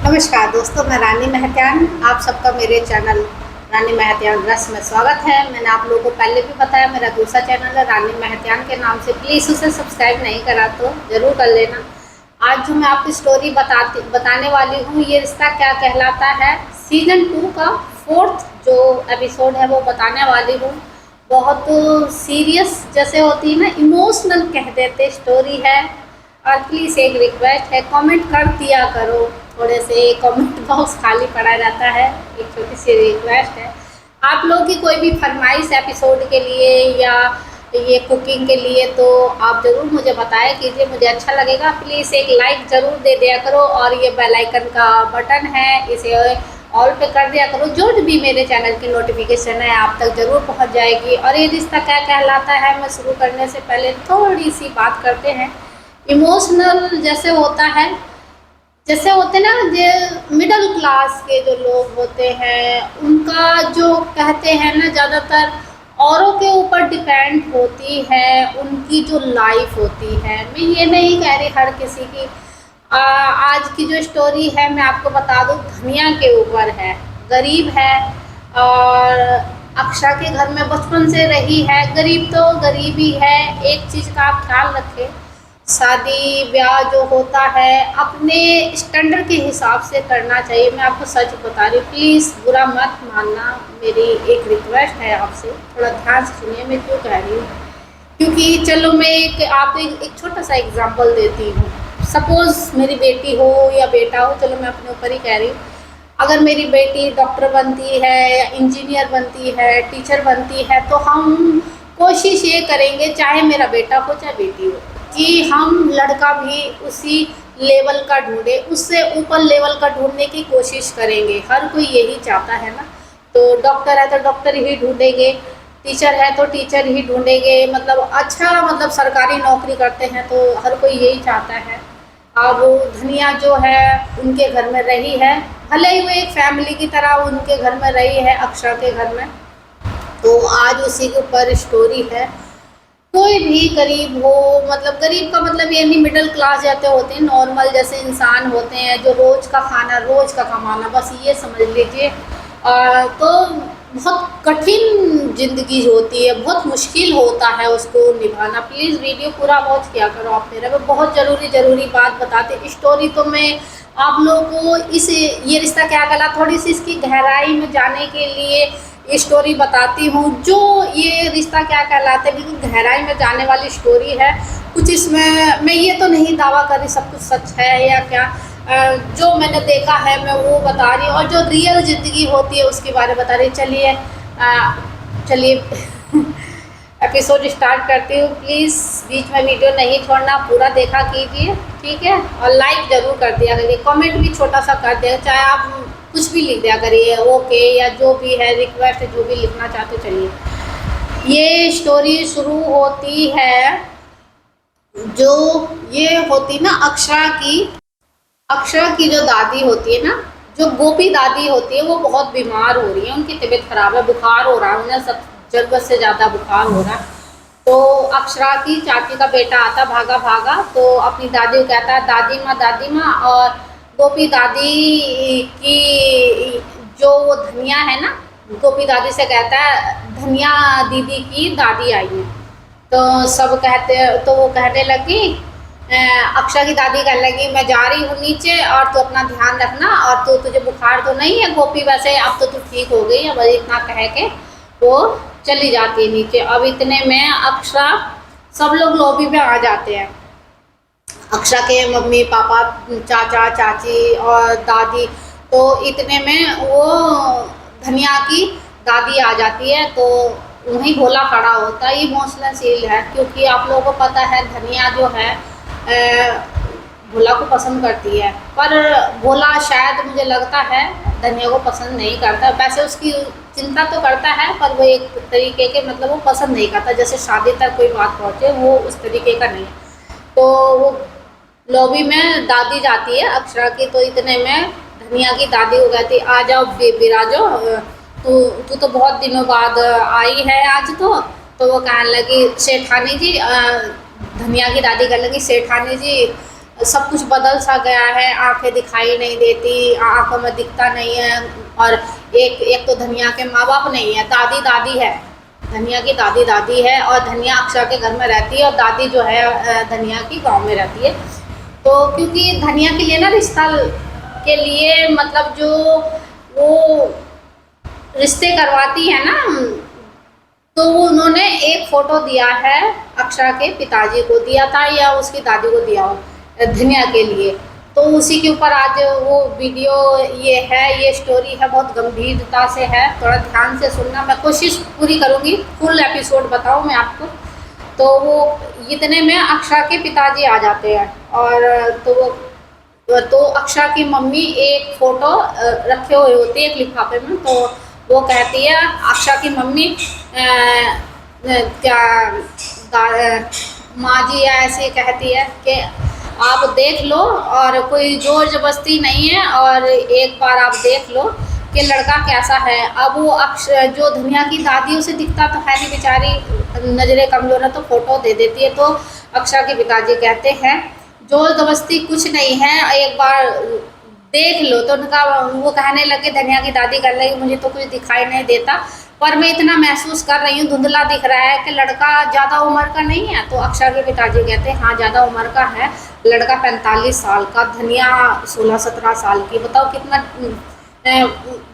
नमस्कार दोस्तों, मैं रानी मेहतियान। आप सबका मेरे चैनल रानी मेहतियान रस में स्वागत है। मैंने आप लोगों को पहले भी बताया, मेरा दूसरा चैनल है रानी मेहतियान के नाम से। प्लीज़ उसे सब्सक्राइब नहीं करा तो ज़रूर कर लेना। आज जो मैं आपकी स्टोरी बताने वाली हूँ, ये रिश्ता क्या कहलाता है, सीज़न 2 का 4th जो एपिसोड है वो बताने वाली हूँ। बहुत सीरियस जैसे होती है ना, इमोशनल कह देते स्टोरी है। और प्लीज़ एक रिक्वेस्ट है, कमेंट कर दिया करो। थोड़े से कमेंट बॉक्स खाली पड़ा रहता है। एक छोटी सी रिक्वेस्ट है, आप लोगों की कोई भी फरमाइश एपिसोड के लिए या ये कुकिंग के लिए तो आप ज़रूर मुझे बताया कीजिए, मुझे अच्छा लगेगा। प्लीज़ एक लाइक ज़रूर दे दिया करो और ये बेल आइकन का बटन है, इसे ऑल पे कर दिया करो। जो भी मेरे चैनल की नोटिफिकेशन है आप तक ज़रूर पहुंच जाएगी। और ये रिश्ता क्या कहलाता है, मैं शुरू करने से पहले थोड़ी सी बात करते हैं। इमोशनल जैसे होता है, जैसे होते ना, जो मिडिल क्लास के जो लोग होते हैं उनका जो कहते हैं ना, ज़्यादातर औरों के ऊपर डिपेंड होती है उनकी जो लाइफ होती है। मैं ये नहीं कह रही हर किसी की। आज की जो स्टोरी है मैं आपको बता दूँ, धनिया के ऊपर है। गरीब है और अक्षरा के घर में बचपन से रही है। गरीब तो गरीब ही है। एक चीज़ का आप ख्याल रखें, शादी ब्याह जो होता है अपने स्टैंडर्ड के हिसाब से करना चाहिए। मैं आपको सच बता रही हूँ, प्लीज़ बुरा मत मानना। मेरी एक रिक्वेस्ट है आपसे, थोड़ा ध्यान से सुनिए मैं क्यों कह रही हूँ। क्योंकि चलो मैं आपको एक छोटा सा एग्जांपल देती हूँ। सपोज़ मेरी बेटी हो या बेटा हो, चलो मैं अपने ऊपर ही कह रही हूँ। अगर मेरी बेटी डॉक्टर बनती है या इंजीनियर बनती है, टीचर बनती है, तो हम कोशिश ये करेंगे, चाहे मेरा बेटा हो चाहे बेटी हो, कि हम लड़का भी उसी लेवल का ढूंढे, उससे ऊपर लेवल का ढूंढने की कोशिश करेंगे। हर कोई यही चाहता है ना। तो डॉक्टर है तो डॉक्टर ही ढूंढेंगे, टीचर है तो टीचर ही ढूंढेंगे। मतलब अच्छा, मतलब सरकारी नौकरी करते हैं तो हर कोई यही चाहता है। अब धनिया जो है उनके घर में रही है, भले ही वो एक फैमिली की तरह उनके घर में रही है, अक्षरा के घर में। तो आज उसी के ऊपर स्टोरी है। कोई भी गरीब हो, मतलब गरीब का मतलब ये नहीं, मिडिल क्लास जैसे होते हैं, नॉर्मल जैसे इंसान होते हैं जो रोज़ का खाना रोज़ का कमाना, बस ये समझ लीजिए। तो बहुत कठिन ज़िंदगी होती है, बहुत मुश्किल होता है उसको निभाना। प्लीज़ वीडियो पूरा वॉच किया करो आप मेरा। मैं बहुत ज़रूरी बात बताती स्टोरी, तो मैं आप लोगों को इस ये रिश्ता क्या कहलाता, थोड़ी सी इसकी गहराई में जाने के लिए ये स्टोरी बताती हूँ। जो ये रिश्ता क्या कहलाता है, बिल्कुल गहराई में जाने वाली स्टोरी है। कुछ इसमें मैं ये तो नहीं दावा कर रही सब कुछ सच है या क्या। जो मैंने देखा है मैं वो बता रही हूँ, और जो रियल ज़िंदगी होती है उसके बारे में बता रही। चलिए एपिसोड स्टार्ट करती हूँ। प्लीज़ बीच में वीडियो नहीं छोड़ना, पूरा देखा कीजिए, ठीक है। और लाइक ज़रूर कर दिया करिए, कमेंट भी छोटा सा कर दिया, चाहे आप कुछ भी लिख दिया करिए, ओके या जो भी है रिक्वेस्ट, जो भी लिखना चाहते। चलिए ये स्टोरी शुरू होती है। जो ये होती ना अक्षरा की जो दादी होती है ना, जो गोपी दादी होती है, वो बहुत बीमार हो रही है। उनकी तबीयत खराब है, बुखार हो रहा है उन्हें, सब ज़रूरत से ज़्यादा बुखार हो रहा है। तो अक्षरा की चाची का बेटा आता भागा भागा, तो अपनी दादी को कहता है दादी माँ। और गोपी दादी की जो वो धनिया है ना, गोपी दादी से कहता है धनिया दीदी की दादी आई है। तो सब कहते, तो वो कहने लगी, अक्षरा की दादी कहने लगी मैं जा रही हूँ नीचे और तू अपना ध्यान रखना, और तुझे बुखार तो नहीं है गोपी, वैसे अब तो तू ठीक हो गई है। बस इतना कह के वो चली जाती है नीचे। अब इतने में अक्षरा, सब लोग लॉबी में आ जाते हैं, अक्षरा के मम्मी पापा चाचा चाची और दादी। तो इतने में वो धनिया की दादी आ जाती है, तो वहीं भोला खड़ा होता है। इमोशनल है क्योंकि आप लोगों को पता है धनिया जो है भोला को पसंद करती है, पर भोला शायद मुझे लगता है धनिया को पसंद नहीं करता। वैसे उसकी चिंता तो करता है, पर वो एक तरीके के, मतलब वो पसंद नहीं करता। जैसे शादी तक कोई बात पहुँचे, वो उस तरीके का नहीं है। तो वो लॉबी में दादी जाती है अक्षरा की, तो इतने में धनिया की दादी को कहती आ जाओ बेबी राजो, तू तो बहुत दिनों बाद आई है आज। तो वो कहने लगी सेठानी जी, धनिया की दादी कहने लगी सेठानी जी, सब कुछ बदल सा गया है, आंखें दिखाई नहीं देती, आंखों में दिखता नहीं है। और एक एक तो धनिया के माँ बाप नहीं है, दादी दादी है, धनिया की दादी दादी है, और धनिया अक्षरा के घर में रहती है, और दादी जो है धनिया की गांव में रहती है। तो क्योंकि धनिया के लिए ना रिश्ता के लिए मतलब जो वो रिश्ते करवाती है ना, तो वो उन्होंने एक फ़ोटो दिया है, अक्षरा के पिताजी को दिया था या उसकी दादी को दिया हो, धनिया के लिए। तो उसी के ऊपर आज वो वीडियो ये है, ये स्टोरी है, बहुत गंभीरता से है, थोड़ा ध्यान से सुनना। मैं कोशिश पूरी करूँगी, फुल एपिसोड बताऊँ मैं आपको। तो वो इतने में अक्षरा के पिताजी आ जाते हैं, और तो अक्षरा की मम्मी एक फ़ोटो रखे हुए होती है एक लिफाफे में। तो वो कहती है, अक्षरा की मम्मी क्या माँ जी ऐसे कहती है कि आप देख लो, और कोई ज़ोर ज़बरदस्ती नहीं है, और एक बार आप देख लो कि लड़का कैसा है। अब वो जो धनिया की दादी उसे दिखता तो है नहीं, बेचारी नज़रें कमज़ोर है, तो फ़ोटो दे देती है। तो अक्षरा के पिताजी कहते हैं ज़ोर ज़बरदस्ती कुछ नहीं है, एक बार देख लो। तो उनका वो कहने लगे, धनिया की दादी कहने लगी मुझे तो कुछ दिखाई नहीं देता, पर मैं इतना महसूस कर रही हूँ, धुंधला दिख रहा है कि लड़का ज़्यादा उम्र का नहीं है। तो अक्षरा के पिताजी कहते हैं हाँ ज़्यादा उम्र का है, लड़का 45 साल का, धनिया 16-17 साल की। बताओ कितना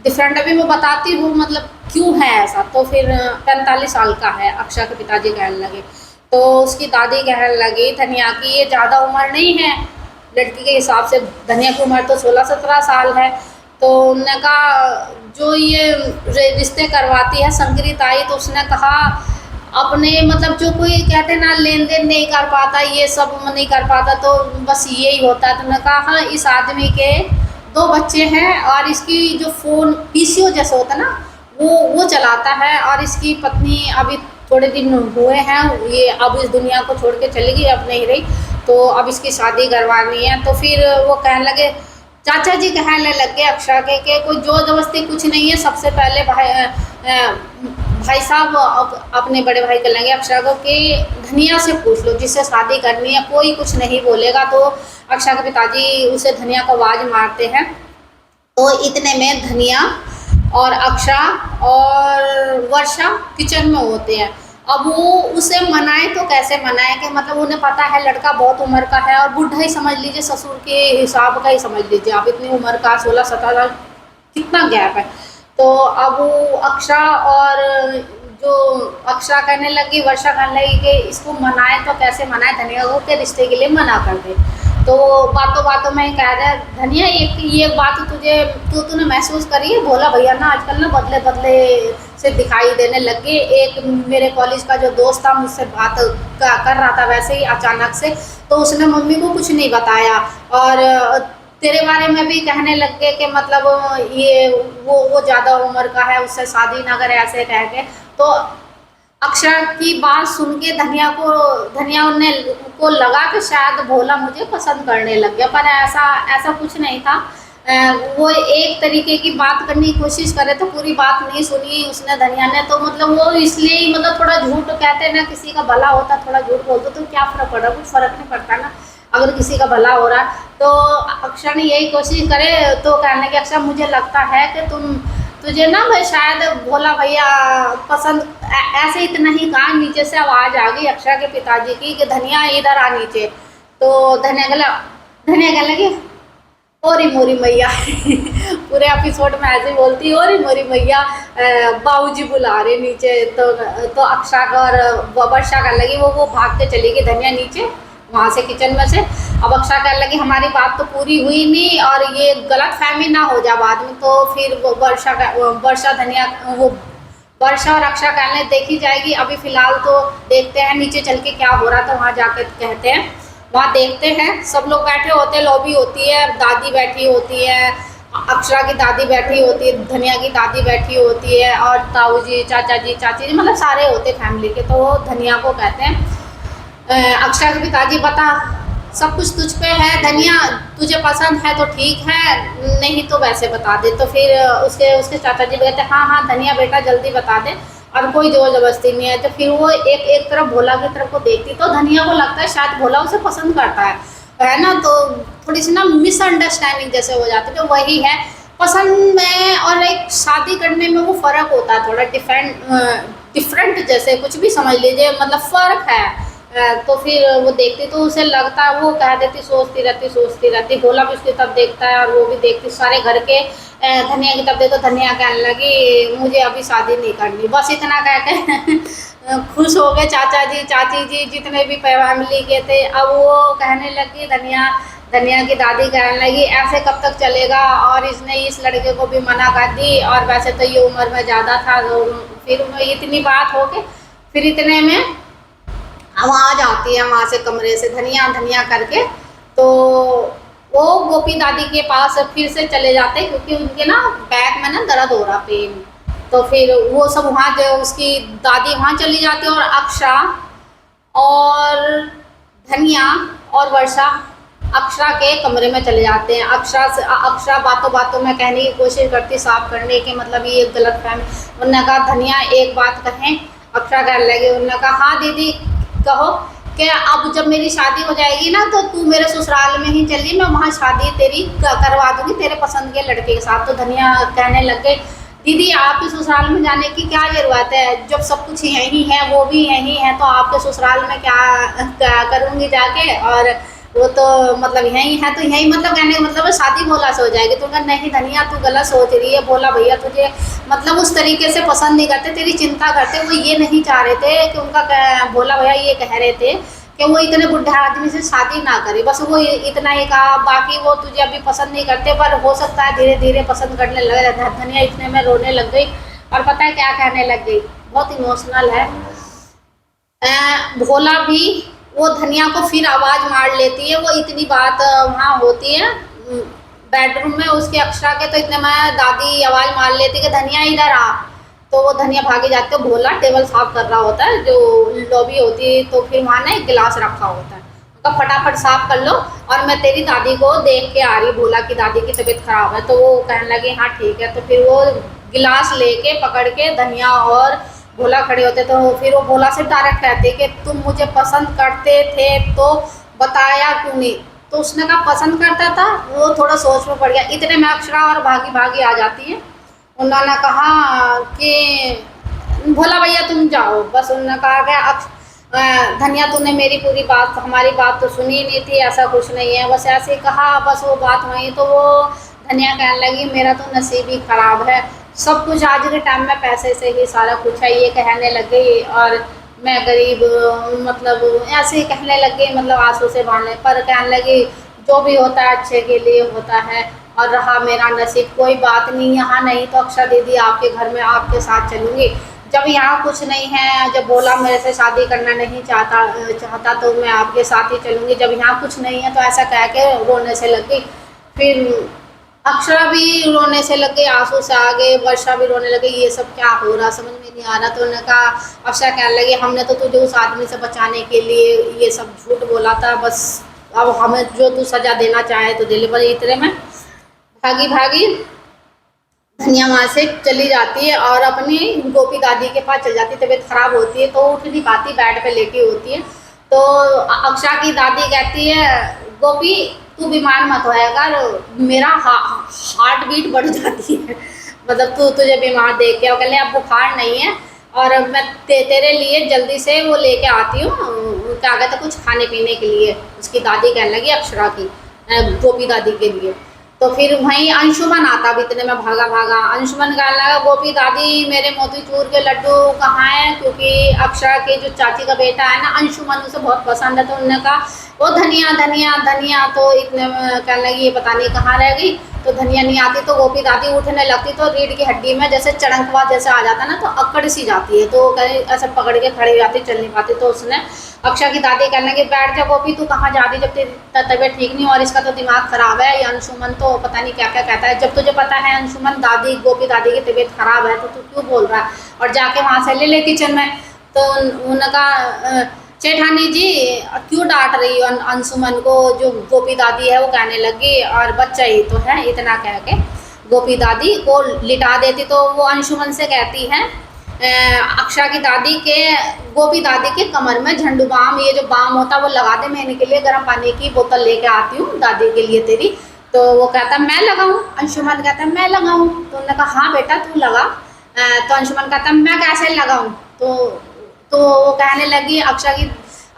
डिफरेंट। अभी मैं बताती हूँ मतलब क्यों है ऐसा। तो फिर 45 साल का है, अक्षरा के पिताजी कहने लगे। तो उसकी दादी कहने लगी धनिया की ये ज़्यादा उम्र नहीं है, लड़की के हिसाब से धनिया की उम्र तो 16-17 साल है। तो उन्होंने कहा जो ये रिश्ते करवाती है संक्रित आई, तो उसने कहा अपने मतलब जो कोई कहते ना लेन देन नहीं कर पाता, ये सब नहीं कर पाता, तो बस यही होता है। तो उन्होंने कहा हाँ इस आदमी के 2 बच्चे हैं, और इसकी जो फ़ोन पीसीओ जैसा होता है ना वो चलाता है, और इसकी पत्नी अभी थोड़े दिन हुए हैं, ये अब इस दुनिया को छोड़ के चली गई, अब नहीं रही, तो अब इसकी शादी करवानी है। तो फिर वो कहने लगे, चाचा जी कहने लग गए अक्षरा के कोई जोर जबरदस्ती कुछ नहीं है। सबसे पहले भाई साहब अपने बड़े भाई को लेंगे अक्षरा को कि धनिया से पूछ लो जिससे शादी करनी है, कोई कुछ नहीं बोलेगा। तो अक्षरा के पिताजी उसे धनिया को आवाज़ मारते हैं। तो इतने में धनिया और अक्षरा और वर्षा किचन में होते हैं। अब वो उसे मनाए तो कैसे मनाए कि मतलब उन्हें पता है लड़का बहुत उम्र का है, और बुढ़ा ही समझ लीजिए, ससुर के हिसाब का ही समझ लीजिए आप, इतनी उम्र का 16-17 साल कितना गैप है। तो अब वो अक्षरा और जो अक्षरा कहने लगी, वर्षा कहने लगी कि इसको मनाए तो कैसे मनाए धनिया को के रिश्ते के लिए मना कर दे। तो बातों बातों में कह रहे धनिया ये बात तूने महसूस करी है, भोला भैया ना आजकल ना बदले बदले से दिखाई देने लगे। एक मेरे कॉलेज का जो दोस्त था मुझसे बात कर रहा था वैसे ही अचानक से, तो उसने मम्मी को कुछ नहीं बताया, और तेरे बारे में भी कहने लग गए कि मतलब ये वो ज़्यादा उम्र का है, उससे शादी ना करे ऐसे कह के। तो अक्षरा की बात सुन के धनिया को लगा कि शायद भोला मुझे पसंद करने लग गया, पर ऐसा कुछ नहीं था। वो एक तरीके की बात करने की कोशिश करे तो पूरी बात नहीं सुनी उसने धनिया ने। तो मतलब वो इसलिए ही मतलब थोड़ा झूठ कहते हैं ना, किसी का भला होता थोड़ा झूठ बोल दो तो क्या फ़र्क पड़ रहा, कुछ फ़र्क नहीं पड़ता ना अगर किसी का भला हो रहा। तो अक्षरा ने यही कोशिश करे तो कहने लगे अक्षरा मुझे लगता है कि तुझे ना भाई शायद भोला भैया पसंद, ऐसे इतना ही कहा, नीचे से आवाज़ आ गई अक्षरा के पिताजी की कि धनिया इधर आ नीचे। तो धनिया कहने लगी ओरी मोरी मैया पूरे एपिसोड में ऐसे बोलती ओरी मोरी मैया, बाबूजी बुला रहे नीचे। तो अक्षरा और वर्षा कहने लगी वो भाग के चली गई धनिया नीचे वहाँ से किचन में से। अब अक्षरा कहने लगी हमारी बात तो पूरी हुई नहीं, और ये गलत फहमी ना हो जाए बाद में। तो फिर वर्षा और अक्षरा कहने देखी जाएगी, अभी फ़िलहाल तो देखते हैं नीचे चल के क्या हो रहा था। वहाँ जाकर कहते हैं, वहाँ देखते हैं सब लोग बैठे होते हैं, लॉबी होती है, दादी बैठी होती है, अक्षरा की दादी बैठी होती है, धनिया की दादी बैठी होती है, और ताऊ जी चाचा जी चाची जी मतलब सारे होते फैमिली के। तो वो धनिया को कहते हैं अक्षरा के पिताजी बता सब कुछ तुझ पे है धनिया, तुझे पसंद है तो ठीक है, नहीं तो वैसे बता दे। तो फिर उसके चाचा जी कहते हैं हाँ धनिया बेटा जल्दी बता दे, और कोई जोर जबरदस्ती नहीं है। तो फिर वो एक तरफ भोला की तरफ को देखती, तो धनिया को लगता है शायद भोला उसे पसंद करता है। है ना, तो थोड़ी सी ना मिसअंडरस्टैंडिंग जैसे हो जाती है। तो वही है, पसंद में और एक शादी करने में वो फ़र्क होता है, थोड़ा डिफरेंट जैसे कुछ भी समझ लीजिए, मतलब फ़र्क है। तो फिर वो देखती तो उसे लगता है, वो कह देती सोचती रहती, भोला भी उसकी तब देखता है और वो भी देखती, सारे घर के धनिया की तब देखो, धनिया कहने लगी मुझे अभी शादी नहीं करनी, बस इतना कह के खुश हो गए चाचा जी चाची जी जितने भी फैमिली के थे। अब वो कहने लगी, धनिया धनिया की दादी कहने लगी ऐसे कब तक चलेगा, और इसने इस लड़के को भी मना कर दी, और वैसे तो ये उम्र में ज़्यादा था। तो फिर इतनी बात हो के फिर इतने में आवाज़ आती है वहाँ से कमरे से, धनिया धनिया करके। तो वो गोपी दादी के पास फिर से चले जाते, क्योंकि उनके ना बैक में ना दर्द हो रहा, पेन। तो फिर वो सब वहाँ जो उसकी दादी वहाँ चली जाती है, और अक्षरा और धनिया और वर्षा अक्षरा के कमरे में चले जाते हैं। अक्षरा बातों बातों में कहने की कोशिश करती, साफ करने की, मतलब ये गलत फहमी। उन्होंने कहा धनिया एक बात कहें, अक्षरा कहने लगे, उन्होंने कहा हाँ दीदी कहो, कि अब जब मेरी शादी हो जाएगी ना तो तू मेरे ससुराल में ही चली, मैं वहाँ शादी तेरी करवा दूंगी तेरे पसंद के लड़के के साथ। तो धनिया कहने लग गए दीदी आपके ससुराल में जाने की क्या ज़रूरत है, जब सब कुछ यहीं है, वो भी यहीं है, तो आपके ससुराल में क्या करूँगी जाके, और वो तो मतलब यहीं है, तो यहीं मतलब कहने का मतलब शादी भोला से हो जाएगी। तो उनका नहीं धनिया तू गलत सोच रही है, भोला भैया तुझे मतलब उस तरीके से पसंद नहीं करते, तेरी चिंता करते, वो ये नहीं चाह रहे थे कि उनका भोला भैया ये कह रहे थे कि वो इतने बुढ़े आदमी से शादी ना करे, बस वो इतना ही कहा, बाकी वो तुझे अभी पसंद नहीं करते, पर हो सकता है धीरे धीरे पसंद करने लगे। धनिया इतने में रोने लग गई, और पता है क्या कहने लग गई, बहुत इमोशनल है। भोला भी वो धनिया को फिर आवाज़ मार लेती है, वो इतनी बात वहाँ होती है बेडरूम में उसके अक्षरा के, तो इतने में दादी आवाज़ मार लेती है कि धनिया इधर आ। तो वो धनिया भागी जाती है, भोला टेबल साफ कर रहा होता है, जो लॉबी होती है, तो फिर वहाँ ना एक गिलास रखा होता है, तो फटाफट साफ कर लो, और मैं तेरी दादी को देख के आ रही, भोला की दादी की तबीयत खराब है। तो वो कहने लगे हाँ ठीक है। तो फिर वो गिलास लेके पकड़ के धनिया और भोला खड़े होते, तो फिर वो भोला से डायरेक्ट कहते कि तुम मुझे पसंद करते थे तो बताया क्यों नहीं। तो उसने कहा पसंद करता था, वो थोड़ा सोच में पड़ गया। इतने में अक्षरा और भागी भागी आ जाती है। उन्होंने कहा कि भोला भैया तुम जाओ, बस उन्होंने कहा कि धनिया तूने मेरी पूरी बात, हमारी बात तो सुनी नहीं थी, ऐसा कुछ नहीं है, बस ऐसे ही कहा, बस वो बात हुई। तो वो धनिया कहने लगी मेरा तो नसीब ही ख़राब है, सब कुछ आज के टाइम में पैसे से ही सारा कुछ है, ये कहने लग गई, और मैं गरीब, मतलब ऐसे ही कहने लग गई, मतलब आंसू से बांधने पर कहने लगी जो भी होता है अच्छे के लिए होता है, और रहा मेरा नसीब, कोई बात नहीं, यहाँ नहीं तो अक्षरा दीदी आपके घर में आपके साथ चलूँगी, जब यहाँ कुछ नहीं है, जब बोला मेरे से शादी करना नहीं चाहता तो मैं आपके साथ ही चलूँगी, जब यहाँ कुछ नहीं है, तो ऐसा कह के रोने से लग गई। फिर अक्षरा भी रोने से लग गई, आंसू से आ गए, वर्षा भी रोने लगी, ये सब क्या हो रहा समझ में नहीं आ रहा। तो उन्होंने कहा, अक्षरा कहने लगी हमने तो तुझे उस आदमी से बचाने के लिए ये सब झूठ बोला था, बस अब हमें जो तू सजा देना चाहे तो दे ले। पर इतने में भागी भागी धनिया वहाँ से चली जाती है और अपनी गोपी दादी के पास चल जाती है। तबीयत खराब होती है तो उठ नहीं पाती, बेड पे लेटी होती है। तो अक्षरा की दादी कहती है गोपी तू बीमार मत होया कर, मेरा हार्ट बीट बढ़ जाती है, मतलब तुझे बीमार देख के। और कहले अब बुखार नहीं है और मैं तेरे लिए जल्दी से वो लेके आती हूँ, क्या कहते कुछ खाने पीने के लिए। उसकी दादी कहने लगी अक्षरा की, गोपी दादी के लिए। तो फिर वहीं अंशुमन आता, भी इतने में भागा भागा अंशुमन कहने लगा गोपी दादी मेरे मोतीचूर के लड्डू कहाँ हैं, क्योंकि अक्षरा के जो चाची का बेटा है ना अंशुमन, उसे बहुत पसंद है। तो उन्होंने कहा वो धनिया धनिया धनिया, तो इतने में कहने लगी ये पता नहीं कहाँ रह गई। तो धनिया नहीं आती तो गोपी दादी उठने लगती तो रीढ़ की हड्डी में जैसे चढ़ंकवा जैसे आ जाता ना, तो अकड़ सी जाती है, तो कहीं ऐसे पकड़ के खड़ी हो जाती, चल नहीं पाती। तो उसने अक्षरा की दादी कहने लगी बैठ जा गोपी, तू कहाँ जाती जब तेरी तबीयत ठीक नहीं, और इसका तो दिमाग खराब है, ये अंशुमन तो पता नहीं क्या क्या कहता है। जब तुझे पता है अंशुमन दादी गोपी दादी की तबीयत खराब है तो तू क्यों बोल रहा है, और जाके वहाँ से ले ले किचन में। तो उनका जेठानी जी क्यों डांट रही हो अंशुमन को, जो गोपी दादी है वो कहने लगी, और बच्चा ही तो है, इतना कह के गोपी दादी को लिटा देती। तो वो अंशुमन से कहती है अक्षरा की दादी के, गोपी दादी के कमर में झंडू बाम, ये जो बाम होता है वो लगा दे, मैं इनके लिए गर्म पानी की बोतल लेके आती हूँ दादी के लिए तेरी। तो वो कहता मैं लगाऊं, अंशुमन कहता मैं लगाऊं। तो उन्होंने कहा हाँ बेटा तू लगा। तो अंशुमन कहता मैं कैसे लगाऊं। तो वो कहने लगी अक्षरा की,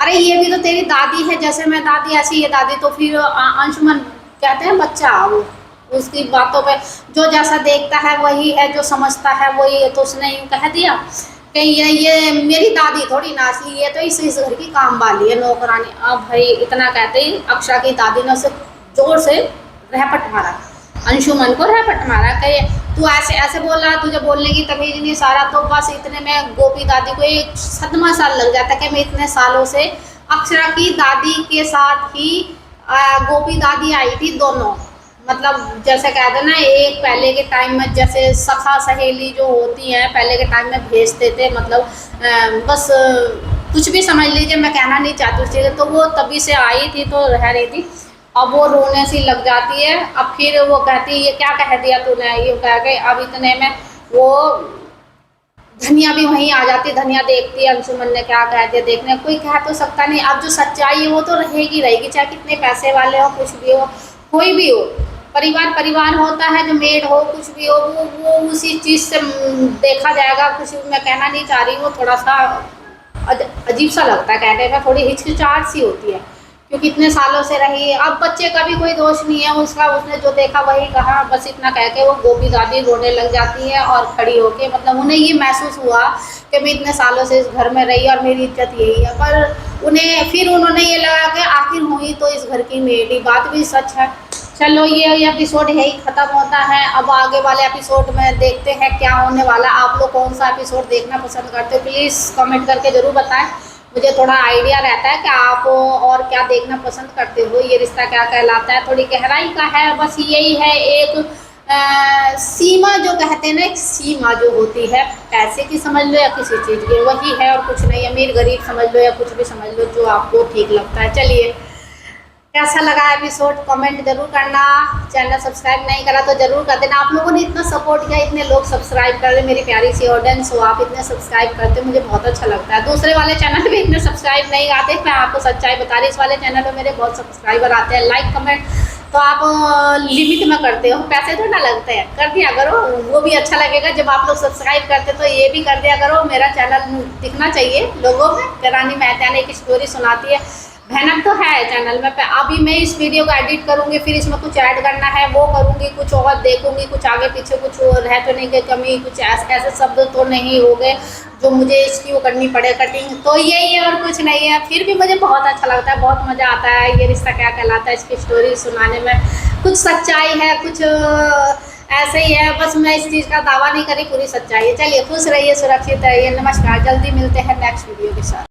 अरे ये भी तो तेरी दादी है, जैसे मैं दादी ऐसी ये दादी। तो फिर अंशुमन कहते हैं बच्चा वो उसकी बातों पे जो जैसा देखता है वही है, जो समझता है वही। तो उसने यूँ कह दिया कि ये मेरी दादी थोड़ी ना असली, ये तो इस घर की काम वाली है, नौकरानी। अब भाई इतना कहते ही अक्षरा की दादी ने उसे जोर से रहपट मारा, अंशुमन को रहपट मारा कि तू ऐसे ऐसे बोल रहा, तुझे बोलने की तमीज नहीं सारा। तो बस इतने में गोपी दादी को एक सदमा सा लग जाता कि मैं इतने सालों से अक्षरा की दादी के साथ ही गोपी दादी आई थी दोनों, मतलब जैसे कहते ना एक पहले के टाइम में जैसे सखा सहेली जो होती हैं पहले के टाइम में भेजते थे, मतलब बस कुछ भी समझ लीजिए, मैं कहना नहीं चाहती उस चीज़। तो वो तभी से आई थी तो रह रही थी। अब वो रोने सी लग जाती है। अब फिर वो कहती है ये क्या कह दिया तूने, ये कह के अब इतने में वो धनिया भी वहीं आ जाती। धनिया देखती है अंशुमन ने क्या कह दिया, देखने कोई कह तो सकता नहीं। अब जो सच्चाई है वो तो रहेगी रहेगी, चाहे कितने पैसे वाले हो, कुछ भी हो, कोई भी हो। परिवार परिवार होता है, जो मेड हो कुछ भी हो, वो उसी चीज़ से देखा जाएगा। कुछ मैं कहना नहीं चाह रही, वो थोड़ा सा अजीब सा लगता है कहने में, थोड़ी हिचकिचाहट सी होती है क्योंकि इतने सालों से रही। अब बच्चे का भी कोई दोष नहीं है उसका, उसने जो देखा वही कहा, बस इतना कह के वो गोपी दादी रोने लग जाती है और खड़ी होके, मतलब उन्हें ये महसूस हुआ कि मैं इतने सालों से इस घर में रही और मेरी इज्जत यही है। पर उन्होंने ये लगा कि आखिर हुई तो इस घर की मेरी, बात भी सच है। चलो ये एपिसोड यही ख़त्म होता है। अब आगे वाले एपिसोड में देखते हैं क्या होने वाला। आप लोग कौन सा एपिसोड देखना पसंद करते हो प्लीज़ कमेंट करके ज़रूर बताएं, मुझे थोड़ा आइडिया रहता है कि आप और क्या देखना पसंद करते हो। ये रिश्ता क्या कहलाता है थोड़ी गहराई का है, बस यही है एक सीमा जो कहते हैं ना, एक सीमा जो होती है पैसे की समझ लो या किसी चीज़ की, वही है और कुछ नहीं। अमीर गरीब समझ लो या कुछ भी समझ लो, जो आपको ठीक लगता है। चलिए कैसा लगा एपिसोड कमेंट जरूर करना, चैनल सब्सक्राइब नहीं करा तो जरूर कर देना। आप लोगों ने इतना सपोर्ट किया, इतने लोग सब्सक्राइब कर रहे, मेरी प्यारी सी ऑडियंस हो, आप इतने सब्सक्राइब करते मुझे बहुत अच्छा लगता है। दूसरे वाले चैनल पे इतने सब्सक्राइब नहीं आते, मैं आपको सच्चाई बता रही, इस वाले चैनल पे मेरे बहुत सब्सक्राइबर आते हैं। लाइक कमेंट तो आप लिमिट में करते हो, पैसे तो ना लगते हैं, कर दिया करो, वो भी अच्छा लगेगा। जब आप लोग सब्सक्राइब करते तो ये भी कर दिया करो, मेरा चैनल दिखना चाहिए लोगों में। रानी मेहतिया ने एक स्टोरी सुनाती है, मेहनत तो है चैनल में। अभी मैं इस वीडियो को एडिट करूँगी, फिर इसमें कुछ ऐड करना है वो करूँगी, कुछ और देखूँगी, कुछ आगे पीछे कुछ रह तो नहीं गई कमी, कुछ ऐसे शब्द तो नहीं हो गए जो मुझे इसकी वो करनी पड़े कटिंग, तो यही है और कुछ नहीं है। फिर भी मुझे बहुत अच्छा लगता है, बहुत मज़ा आता है ये रिश्ता क्या कहलाता है इसकी स्टोरी सुनाने में। कुछ सच्चाई है, कुछ ऐसे ही है, बस मैं इस चीज़ का दावा नहीं करी, पूरी सच्चाई है। चलिए खुश रहिए, सुरक्षित रहिए, नमस्कार, जल्दी मिलते हैं नेक्स्ट वीडियो के साथ।